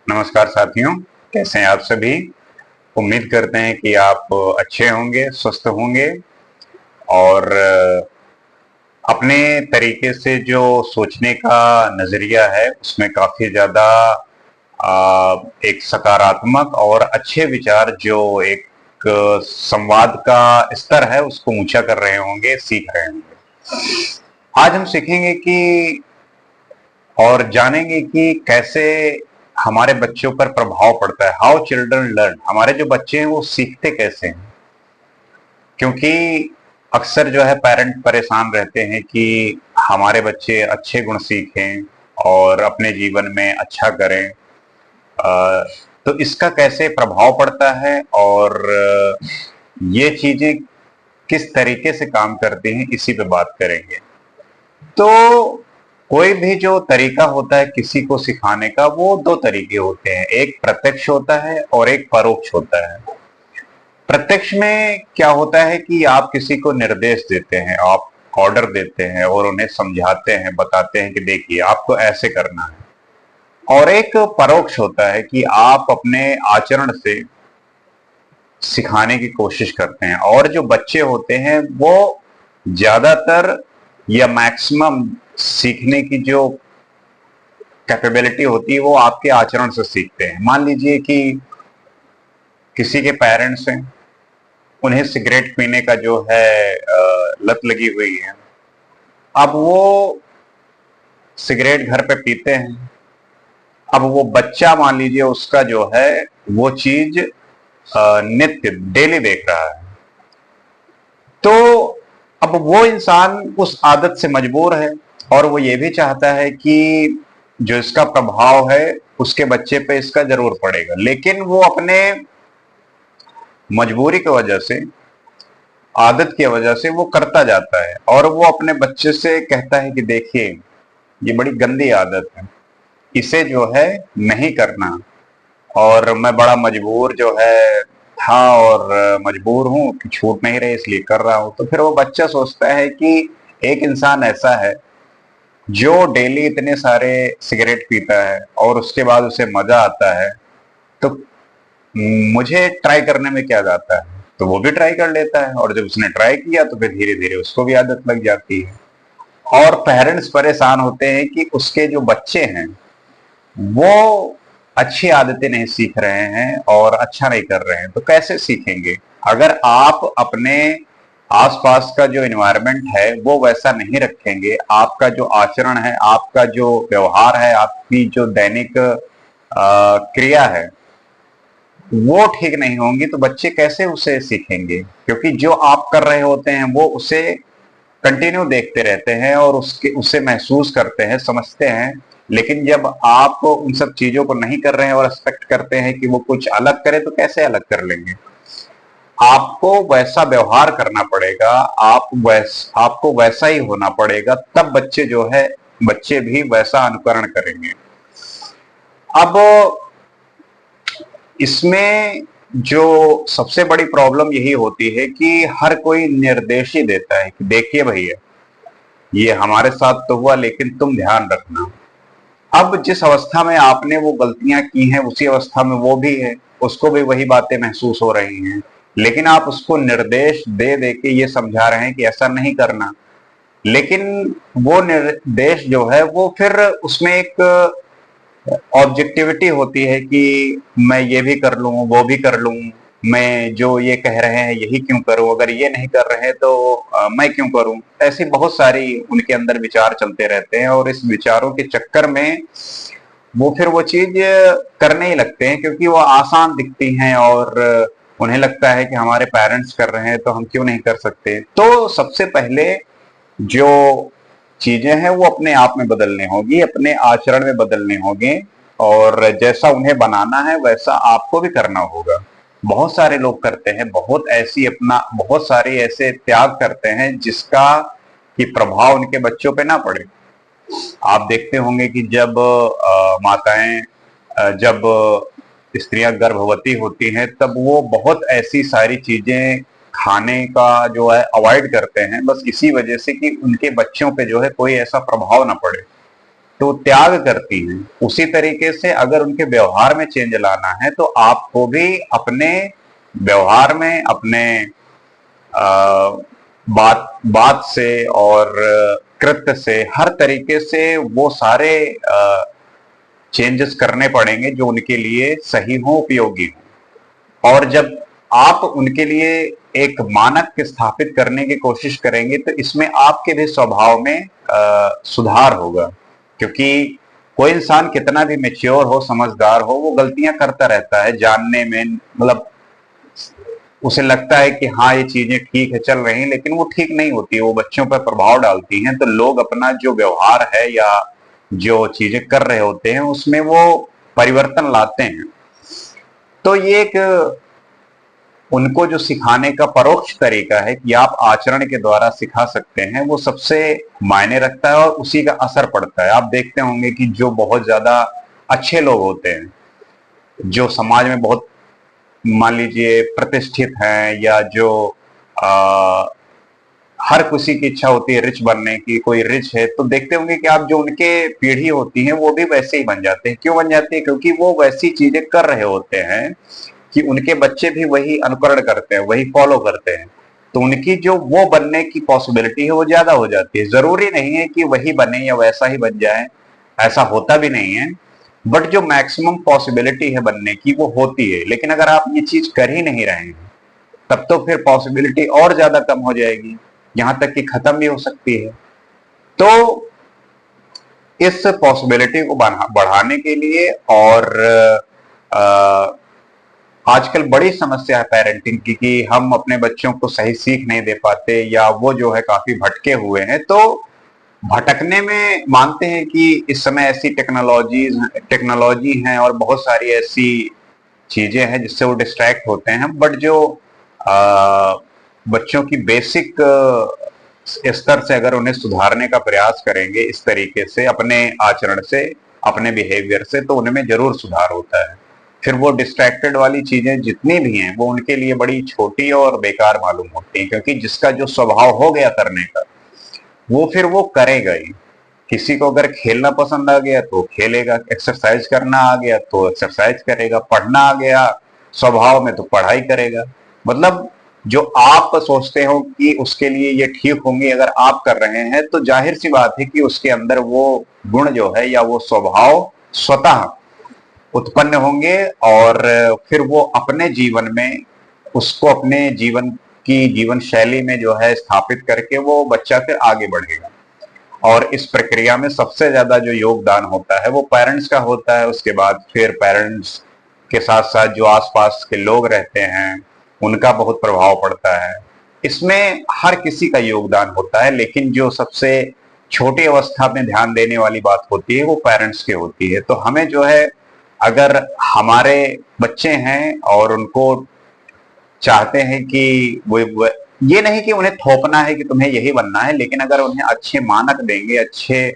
नमस्कार साथियों, कैसे हैं आप सभी। उम्मीद करते हैं कि आप अच्छे होंगे, स्वस्थ होंगे और अपने तरीके से जो सोचने का नजरिया है उसमें काफी ज्यादा एक सकारात्मक और अच्छे विचार जो एक संवाद का स्तर है उसको ऊंचा कर रहे होंगे, सीख रहे होंगे। आज हम सीखेंगे कि और जानेंगे कि कैसे हमारे बच्चों पर प्रभाव पड़ता है। हाउ चिल्ड्रन लर्न, हमारे जो बच्चे हैं वो सीखते कैसे हैं। क्योंकि अक्सर जो है पेरेंट परेशान रहते हैं कि हमारे बच्चे अच्छे गुण सीखें और अपने जीवन में अच्छा करें। तो इसका कैसे प्रभाव पड़ता है और ये चीजें किस तरीके से काम करती हैं, इसी पे बात करेंगे। तो कोई भी जो तरीका होता है किसी को सिखाने का, वो दो तरीके होते हैं, एक प्रत्यक्ष होता है और एक परोक्ष होता है। प्रत्यक्ष में क्या होता है कि आप किसी को निर्देश देते हैं, आप ऑर्डर देते हैं और उन्हें समझाते हैं, बताते हैं कि देखिए आपको ऐसे करना है। और एक परोक्ष होता है कि आप अपने आचरण से सिखाने की कोशिश करते हैं। और जो बच्चे होते हैं वो ज्यादातर या मैक्सिमम सीखने की जो कैपेबिलिटी होती है वो आपके आचरण से सीखते हैं। मान लीजिए कि किसी के पेरेंट्स हैं, उन्हें सिगरेट पीने का जो है लत लगी हुई है। अब वो सिगरेट घर पे पीते हैं। अब वो बच्चा मान लीजिए उसका जो है वो चीज नित्य डेली देख रहा है। तो अब वो इंसान उस आदत से मजबूर है और वो ये भी चाहता है कि जो इसका प्रभाव है उसके बच्चे पे इसका जरूर पड़ेगा, लेकिन वो अपने मजबूरी की वजह से, आदत की वजह से वो करता जाता है और वो अपने बच्चे से कहता है कि देखिए ये बड़ी गंदी आदत है, इसे जो है नहीं करना। और मैं बड़ा मजबूर जो है था और मजबूर हूं कि छूट नहीं रही इसलिए कर रहा हूं। तो फिर वो बच्चा सोचता है कि एक इंसान ऐसा है जो डेली इतने सारे सिगरेट पीता है और उसके बाद उसे मजा आता है, तो मुझे ट्राई करने में क्या जाता है। तो वो भी ट्राई कर लेता है और जब उसने ट्राई किया तो फिर धीरे धीरे उसको भी आदत लग जाती है। और पेरेंट्स परेशान होते हैं कि उसके जो बच्चे हैं वो अच्छी आदतें नहीं सीख रहे हैं और अच्छा नहीं कर रहे हैं। तो कैसे सीखेंगे अगर आप अपने आसपास का जो एनवायरनमेंट है वो वैसा नहीं रखेंगे, आपका जो आचरण है, आपका जो व्यवहार है, आपकी जो दैनिक क्रिया है वो ठीक नहीं होंगी, तो बच्चे कैसे उसे सीखेंगे। क्योंकि जो आप कर रहे होते हैं वो उसे कंटिन्यू देखते रहते हैं और उसके उसे महसूस करते हैं, समझते हैं। लेकिन जब आप उन सब चीजों को नहीं कर रहे हैं और एक्सपेक्ट करते हैं कि वो कुछ अलग करे, तो कैसे अलग कर लेंगे। आपको वैसा व्यवहार करना पड़ेगा, आपको वैसा ही होना पड़ेगा, तब बच्चे जो है बच्चे भी वैसा अनुकरण करेंगे। अब इसमें जो सबसे बड़ी प्रॉब्लम यही होती है कि हर कोई निर्देश ही देता है कि देखिए भैया ये हमारे साथ तो हुआ लेकिन तुम ध्यान रखना। अब जिस अवस्था में आपने वो गलतियां की हैं उसी अवस्था में वो भी है, उसको भी वही बातें महसूस हो रही हैं, लेकिन आप उसको निर्देश दे दे के ये समझा रहे हैं कि ऐसा नहीं करना। लेकिन वो निर्देश जो है वो फिर उसमें एक ऑब्जेक्टिविटी होती है कि मैं ये भी कर लूं, वो भी कर लूं, मैं जो ये कह रहे हैं यही क्यों करूं, अगर ये नहीं कर रहे हैं तो मैं क्यों करूं। ऐसी बहुत सारी उनके अंदर विचार चलते रहते हैं और इस विचारों के चक्कर में वो फिर वो चीज करने ही लगते हैं क्योंकि वो आसान दिखती हैं और उन्हें लगता है कि हमारे पेरेंट्स कर रहे हैं तो हम क्यों नहीं कर सकते। तो सबसे पहले जो चीजें हैं वो अपने आप में बदलनी होगी, अपने आचरण में बदलने होंगे और जैसा उन्हें बनाना है वैसा आपको भी करना होगा। बहुत सारे लोग करते हैं, बहुत सारे ऐसे त्याग करते हैं जिसका कि प्रभाव उनके बच्चों पे ना पड़े। आप देखते होंगे कि जब माताएं जब स्त्रियां गर्भवती होती हैं तब वो बहुत ऐसी सारी चीजें खाने का जो है अवॉइड करते हैं, बस इसी वजह से कि उनके बच्चों पे जो है कोई ऐसा प्रभाव ना पड़े। तो त्याग करती हैं। उसी तरीके से अगर उनके व्यवहार में चेंज लाना है तो आपको भी अपने व्यवहार में, अपने बात बात से और कृत्य से, हर तरीके से वो सारे चेंजेस करने पड़ेंगे जो उनके लिए सही हो, उपयोगी हो। और जब आप उनके लिए एक मानक स्थापित करने की कोशिश करेंगे तो इसमें आपके भी स्वभाव में सुधार होगा, क्योंकि कोई इंसान कितना भी मैच्योर हो, समझदार हो, वो गलतियां करता रहता है जानने में, मतलब उसे लगता है कि हाँ ये चीजें ठीक है, चल रही हैं, लेकिन वो ठीक नहीं होती है, वो बच्चों पर प्रभाव डालती हैं। तो लोग अपना जो व्यवहार है या जो चीजें कर रहे होते हैं उसमें वो परिवर्तन लाते हैं। तो ये एक उनको जो सिखाने का परोक्ष तरीका है कि आप आचरण के द्वारा सिखा सकते हैं, वो सबसे मायने रखता है और उसी का असर पड़ता है। आप देखते होंगे कि जो बहुत ज्यादा अच्छे लोग होते हैं, जो समाज में बहुत, मान लीजिए, प्रतिष्ठित हैं, या जो आ, हर किसी की इच्छा होती है रिच बनने की, कोई रिच है, तो देखते होंगे कि आप जो उनके पीढ़ी होती है वो भी वैसे ही बन जाते हैं। क्यों बन जाते हैं? क्योंकि वो वैसी चीजें कर रहे होते हैं कि उनके बच्चे भी वही अनुकरण करते हैं, वही फॉलो करते हैं। तो उनकी जो वो बनने की पॉसिबिलिटी है वो ज्यादा हो जाती है। जरूरी नहीं है कि वही बने या वैसा ही बन जाए, ऐसा होता भी नहीं है, बट जो मैक्सिमम पॉसिबिलिटी है बनने की वो होती है। लेकिन अगर आप ये चीज कर ही नहीं रहे हैं तब तो फिर पॉसिबिलिटी और ज्यादा कम हो जाएगी, यहां तक कि खत्म भी हो सकती है। तो इस पॉसिबिलिटी को बढ़ाने के लिए, और आजकल बड़ी समस्या है पेरेंटिंग की कि हम अपने बच्चों को सही सीख नहीं दे पाते, या वो जो है काफी भटके हुए हैं। तो भटकने में मानते हैं कि इस समय ऐसी टेक्नोलॉजी हैं और बहुत सारी ऐसी चीजें हैं जिससे वो डिस्ट्रैक्ट होते हैं, बट जो बच्चों की बेसिक स्तर से अगर उन्हें सुधारने का प्रयास करेंगे इस तरीके से, अपने आचरण से, अपने बिहेवियर से, तो उनमें जरूर सुधार होता है। फिर वो डिस्ट्रैक्टेड वाली चीजें जितनी भी हैं वो उनके लिए बड़ी छोटी और बेकार मालूम होती हैं, क्योंकि जिसका जो स्वभाव हो गया करने का वो फिर वो करेगा ही। किसी को अगर खेलना पसंद आ गया तो खेलेगा, एक्सरसाइज करना आ गया तो एक्सरसाइज करेगा, पढ़ना आ गया स्वभाव में तो पढ़ाई करेगा। मतलब जो आप सोचते हो कि उसके लिए ये ठीक होंगे अगर आप कर रहे हैं, तो जाहिर सी बात है कि उसके अंदर वो गुण जो है या वो स्वभाव स्वतः उत्पन्न होंगे, और फिर वो अपने जीवन में उसको अपने जीवन की जीवन शैली में जो है स्थापित करके वो बच्चा फिर आगे बढ़ेगा। और इस प्रक्रिया में सबसे ज्यादा जो योगदान होता है वो पेरेंट्स का होता है। उसके बाद फिर पेरेंट्स के साथ साथ जो आसपास के लोग रहते हैं उनका बहुत प्रभाव पड़ता है। इसमें हर किसी का योगदान होता है, लेकिन जो सबसे छोटी अवस्था में ध्यान देने वाली बात होती है वो पेरेंट्स की होती है। तो हमें जो है, अगर हमारे बच्चे हैं और उनको चाहते हैं कि वो ये नहीं कि उन्हें थोपना है कि तुम्हें यही बनना है, लेकिन अगर उन्हें अच्छे मानक देंगे, अच्छे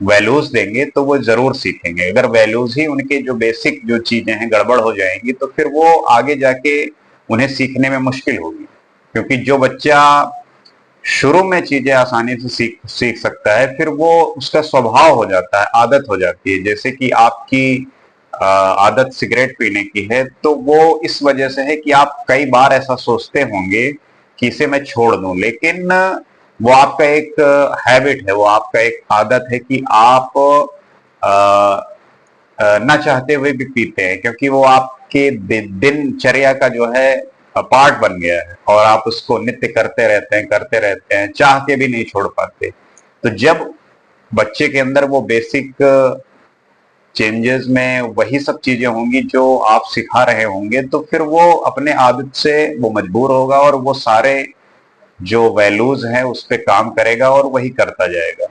वैल्यूज देंगे तो वो जरूर सीखेंगे। अगर वैल्यूज ही उनके जो बेसिक जो चीजें हैं गड़बड़ हो जाएंगी तो फिर वो आगे जाके उन्हें सीखने में मुश्किल होगी। क्योंकि जो बच्चा शुरू में चीजें आसानी से सीख सकता है, फिर वो उसका स्वभाव हो जाता है, आदत हो जाती है। जैसे कि आपकी आदत सिगरेट पीने की है, तो वो इस वजह से है कि आप कई बार ऐसा सोचते होंगे कि इसे मैं छोड़ दूं, लेकिन वो आपका एक हैबिट है, वो आपका एक आदत है कि आप ना चाहते हुए भी पीते हैं, क्योंकि वो आपके दिनचर्या का जो है पार्ट बन गया है, और आप उसको नित्य करते रहते हैं, चाह के भी नहीं छोड़ पाते। तो जब बच्चे के अंदर वो बेसिक चेंजेस में वही सब चीजें होंगी जो आप सिखा रहे होंगे, तो फिर वो अपने आदत से वो मजबूर होगा और वो सारे जो वैल्यूज हैं उस पर काम करेगा और वही करता जाएगा।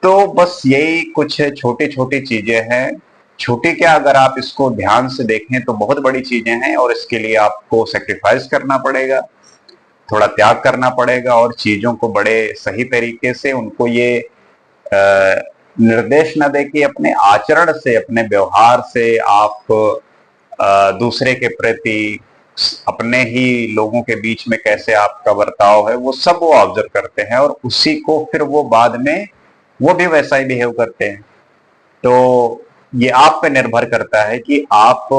तो बस यही कुछ छोटी छोटी चीजें हैं। छोटी क्या, अगर आप इसको ध्यान से देखें तो बहुत बड़ी चीजें हैं, और इसके लिए आपको सेक्रीफाइस करना पड़ेगा, थोड़ा त्याग करना पड़ेगा, और चीजों को बड़े सही तरीके से उनको ये निर्देश न दे कि अपने आचरण से, अपने व्यवहार से आप दूसरे के प्रति, अपने ही लोगों के बीच में कैसे आपका बर्ताव है, वो सब वो ऑब्जर्व करते हैं, और उसी को फिर वो बाद में वो भी वैसा ही बिहेव करते हैं। तो ये आप पे निर्भर करता है कि आप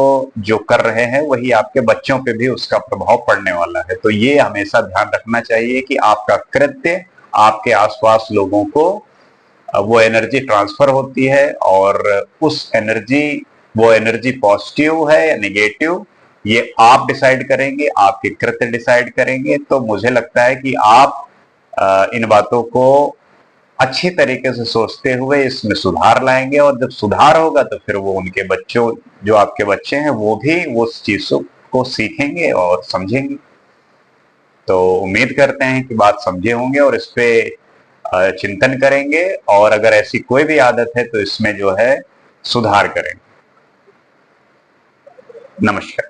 जो कर रहे हैं वही आपके बच्चों पे भी उसका प्रभाव पड़ने वाला है। तो ये हमेशा ध्यान रखना चाहिए कि आपका कृत्य आपके आसपास लोगों को वो एनर्जी ट्रांसफर होती है, और उस एनर्जी वो एनर्जी पॉजिटिव है या नेगेटिव, ये आप डिसाइड करेंगे, आपके कृत्य डिसाइड करेंगे। तो मुझे लगता है कि आप इन बातों को अच्छी तरीके से सोचते हुए इसमें सुधार लाएंगे, और जब सुधार होगा तो फिर वो उनके बच्चों, जो आपके बच्चे हैं, वो भी उस चीजों को सीखेंगे और समझेंगे। तो उम्मीद करते हैं कि बात समझे होंगे और इस पे चिंतन करेंगे, और अगर ऐसी कोई भी आदत है तो इसमें जो है सुधार करेंगे। नमस्कार।